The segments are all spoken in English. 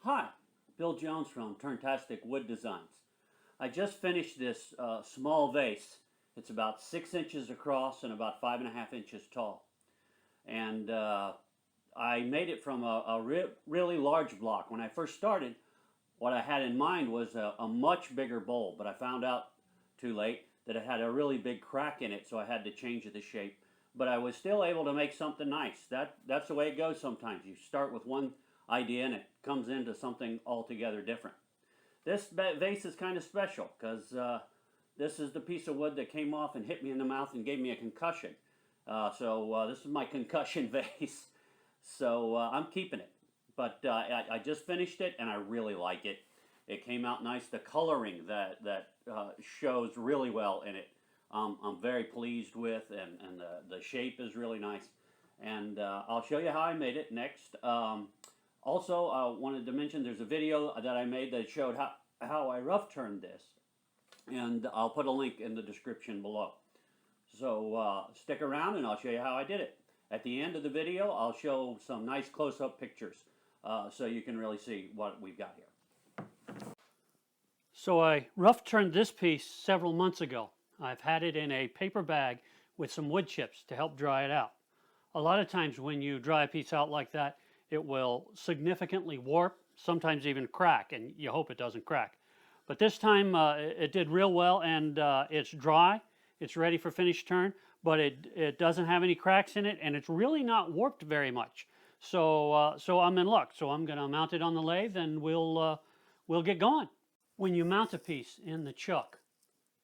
Hi, Bill Jones from Turntastic Wood Designs. I just finished this small vase. It's about 6 inches across and about 5.5 inches tall. And I made it from a really large block. When I first started, what I had in mind was a much bigger bowl, but I found out too late that it had a really big crack in it, so I had to change the shape. But I was still able to make something nice. That's the way it goes sometimes. You start with one idea and it comes into something altogether different. This vase is kind of special because this is the piece of wood that came off and hit me in the mouth and gave me a concussion. So this is my concussion vase. So I'm keeping it. But I just finished it and I really like it. It came out nice. The coloring that shows really well in it, I'm very pleased with, and the shape is really nice. And I'll show you how I made it next. Also, I wanted to mention there's a video that I made that showed how I rough turned this. And I'll put a link in the description below. So stick around and I'll show you how I did it. At the end of the video, I'll show some nice close-up pictures so you can really see what we've got here. So I rough turned this piece several months ago. I've had it in a paper bag with some wood chips to help dry it out. A lot of times when you dry a piece out like that, it will significantly warp, sometimes even crack, and you hope it doesn't crack. But this time it did real well, and it's dry. It's ready for finish turn, but it doesn't have any cracks in it, and it's really not warped very much. So so I'm in luck. So I'm going to mount it on the lathe, and we'll get going. When you mount a piece in the chuck,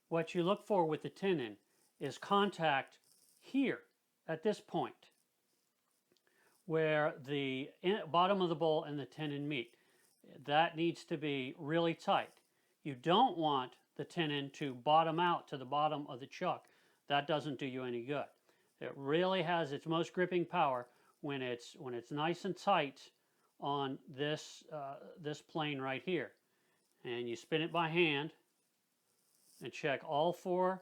what you look for with the tenon is contact here at this point, where the bottom of the bowl and the tenon meet. That needs to be really tight. You don't want the tenon to bottom out to the bottom of the chuck. That doesn't do you any good. It really has its most gripping power when it's nice and tight on this plane right here. And you spin it by hand and check all four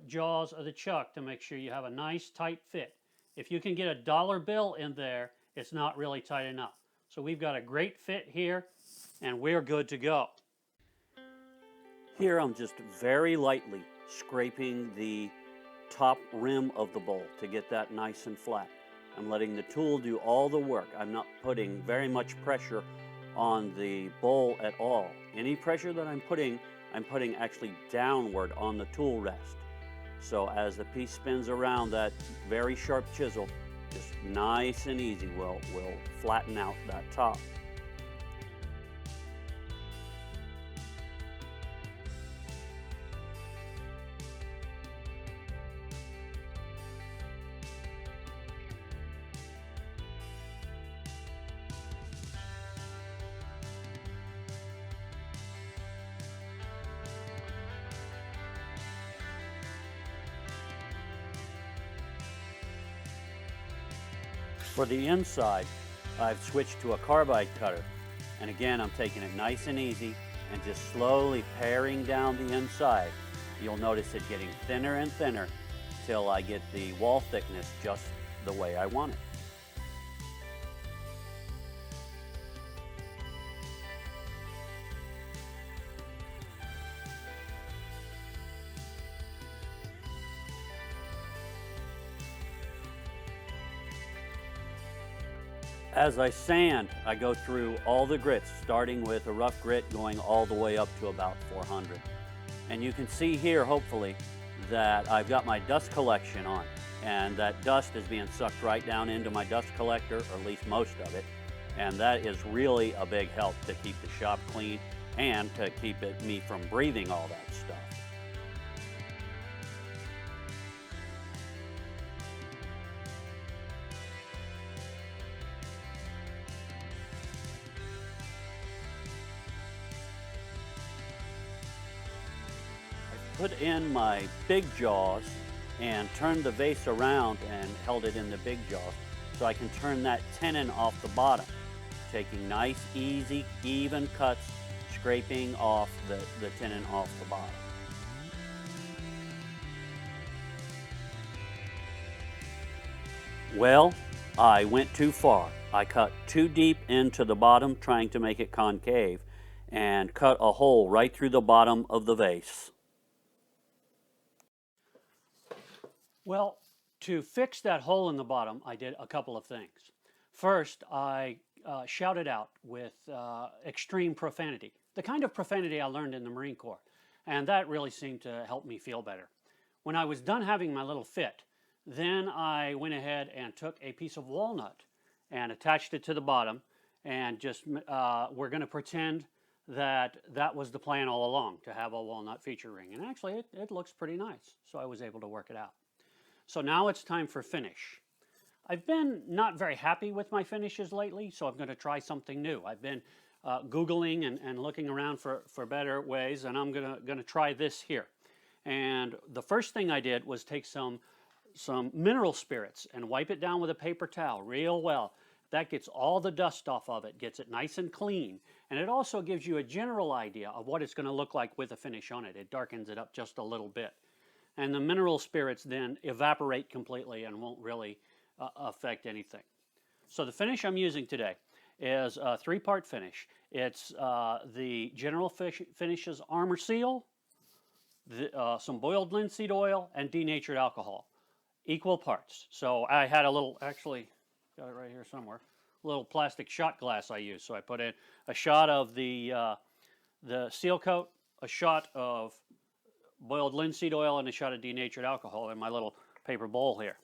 jaws of the chuck to make sure you have a nice tight fit. If you can get a dollar bill in there, it's not really tight enough. So we've got a great fit here, and we're good to go. Here I'm just very lightly scraping the top rim of the bowl to get that nice and flat. I'm letting the tool do all the work. I'm not putting very much pressure on the bowl at all. Any pressure that I'm putting actually downward on the tool rest. So as the piece spins around, that very sharp chisel, just nice and easy, will flatten out that top. For the inside, I've switched to a carbide cutter. And again, I'm taking it nice and easy and just slowly paring down the inside. You'll notice it getting thinner and thinner till I get the wall thickness just the way I want it. As I sand, I go through all the grits, starting with a rough grit going all the way up to about 400. And you can see here, hopefully, that I've got my dust collection on, and that dust is being sucked right down into my dust collector, or at least most of it. And that is really a big help to keep the shop clean and to keep me from breathing all that stuff. Put in my big jaws and turned the vase around and held it in the big jaws so I can turn that tenon off the bottom, taking nice, easy, even cuts, scraping off the tenon off the bottom. Well, I went too far. I cut too deep into the bottom, trying to make it concave, and cut a hole right through the bottom of the vase. Well, to fix that hole in the bottom, I did a couple of things. First, I shouted out with extreme profanity, the kind of profanity I learned in the Marine Corps, and that really seemed to help me feel better. When I was done having my little fit, then I went ahead and took a piece of walnut and attached it to the bottom, and just we're going to pretend that that was the plan all along, to have a walnut feature ring. And actually, it looks pretty nice, so I was able to work it out. So now it's time for finish. I've been not very happy with my finishes lately, so I'm going to try something new. I've been Googling and looking around for better ways, and I'm going to try this here. And the first thing I did was take some mineral spirits and wipe it down with a paper towel real well. That gets all the dust off of it, gets it nice and clean, and it also gives you a general idea of what it's going to look like with a finish on it. It darkens it up just a little bit. And the mineral spirits then evaporate completely and won't really affect anything. So the finish I'm using today is a 3-part finish. It's the General Finishes Armor Seal, some boiled linseed oil, and denatured alcohol. Equal parts. So I had a little, actually, got it right here somewhere, a little plastic shot glass I used. So I put in a shot of the seal coat, a shot of boiled linseed oil, and a shot of denatured alcohol in my little paper bowl here.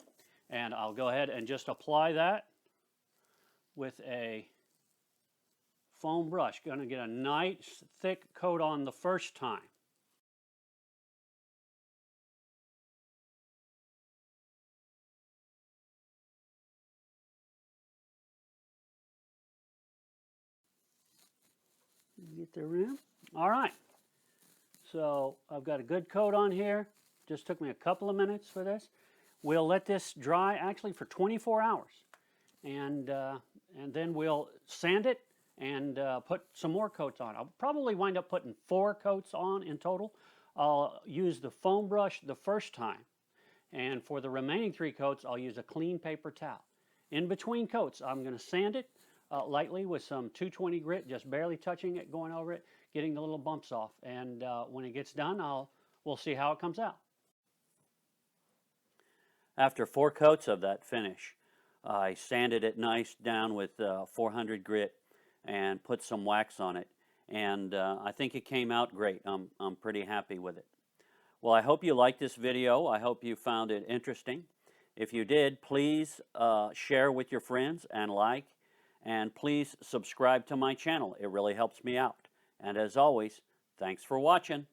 And I'll go ahead and just apply that with a foam brush. Going to get a nice thick coat on the first time. Get the rim. All right. So I've got a good coat on here. Just took me a couple of minutes for this. We'll let this dry actually for 24 hours. And then we'll sand it and put some more coats on. I'll probably wind up putting 4 coats on in total. I'll use the foam brush the first time. And for the remaining 3 coats, I'll use a clean paper towel. In between coats, I'm going to sand it lightly with some 220 grit, just barely touching it, going over it, getting the little bumps off. And when it gets done, we'll see how it comes out. After 4 coats of that finish, I sanded it nice down with 400 grit and put some wax on it. And I think it came out great. I'm pretty happy with it. Well, I hope you liked this video. I hope you found it interesting. If you did, please share with your friends and like. And please subscribe to my channel. It really helps me out. And as always, thanks for watching.